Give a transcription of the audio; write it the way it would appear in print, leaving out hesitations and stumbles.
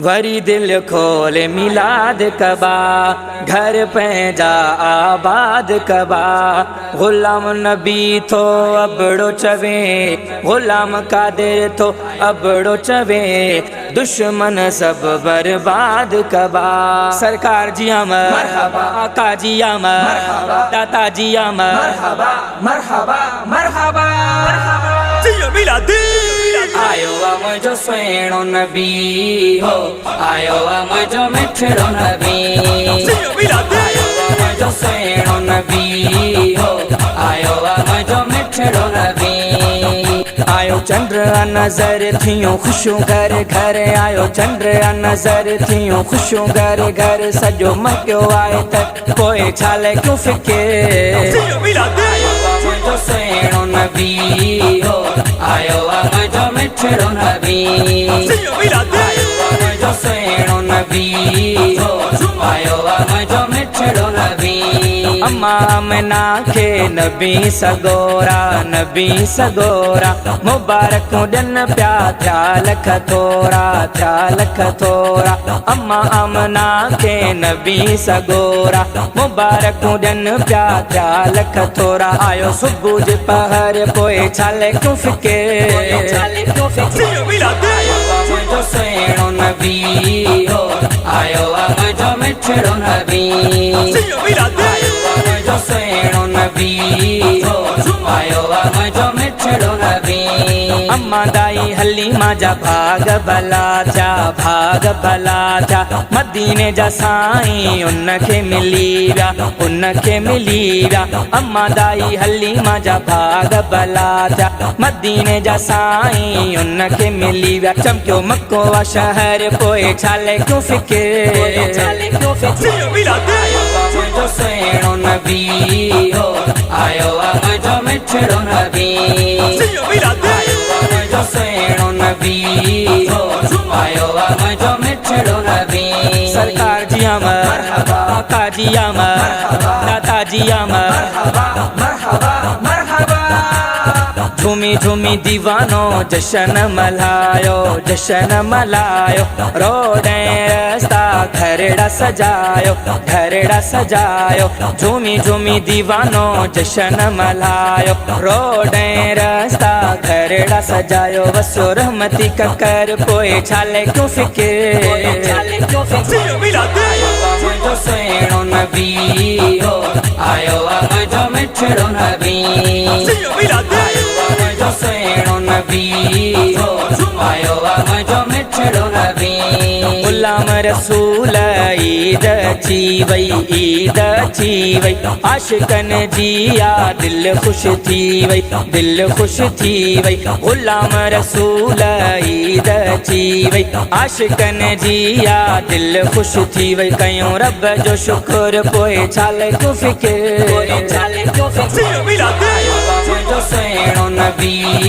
वरी दिल खोल मिलाद कबा, घर पैजा आबाद कबा। गुलाम नबी थो अबड़ो चवे, गुलाम कादिर थो अबड़ो चवे। दुश्मन सब बर्बाद कबा। सरकार जी अमर मरहबा, आका जी अमर, दाता जी अमर मरहबा मरहबा मरहबा। आयो मुझो सुहिणो नबी हो, आयो मुझो मिठड़ो नबी, आयो मुझो सुहिणो नबी हो, आयो मुझो मिठड़ो नबी। आयो चंद्र नजर थियूं खुशियूं घर घर, आयो चंद्र नजर थियूं खुशियूं घर घर। सजो मकियो आहे त पोइ छाले क्यों फिकिर। आयो मुझो सुहिणो नबी हो, आयो मुझो मिठड़ो नबी, आयो मुझो सुहिणो नबी हो, आयो मुझो मिठड़ो नबी। अम्मा आमना खे नबी सगोरा, नबी सगोरा मुबारकूं ॾियनि पिया, थिया लख थोरा, थिया लख थोरा। अम्मा आमना खे नबी सगोरा मुबारकूं ॾियनि पिया, थिया लख थोरा। आयो सुबुह जे पहर पोइ छाले क्यों फिकिर। आयो मुझो सुहिणो नबी हो, आयो मुझो मिठड़ो नबी, आयो मुझो सुहिणो नबी हो, आयो मुझो मिठड़ो नबी। अम्मा दाई हलीमा जा भाग भला थिया, भाग भला थिया। मदीने जा साईं उनखे मिली विया, उनखे मिली विया। अम्मा दाई हलीमा जा भाग भला थिया, मदीने जा साईं उनखे मिली विया। चमकियो मक्को वा शहर पोइ छाले क्यों फिकिर, छाले क्यों फिकिर। आयो मुझो सुहिणो नबी हो, आयो मुझो मिठड़ो नबी, आयो मुझो सुहिणो नबी हो, आयो मुझो मिठड़ो नबी। सरकार जी अमर, आका जी अमर, दाता जी अमर मरहबा मरहबा। झूमी झूमी दीवानो जशन मल्हायो, जशन मल्हायो। रोड रस्ता घरड़ा सजायो, घरड़ा सजायो। झूमी झूमी दीवानो जशन मल्हायो, रोड रस्ता घरड़ा सजायो। वसो रहमती ककर पोइ छाले क्यों फिकिर, छाले क्यों फिकिर। आयो मुझो सुहिणो नबी हो, आयो मुझो मिठड़ो नबी, आयो मुझो सुहिणो नबी हो, आयो मुझो मिठड़ो नबी। गुलाम रसूल ईद अची वई, ईद अची वई। आशिकन जी आ दिल खुश थी वई, दिल खुश थी वई। गुलाम रसूल ईद अची वई, आशिकन जी आ दिल खुश थी वई। कयूं रब जो शुक्र पोइ छाले क्यों फिकिर, छाले क्यों फिकिर। आयो मुझो सुहिणो नबी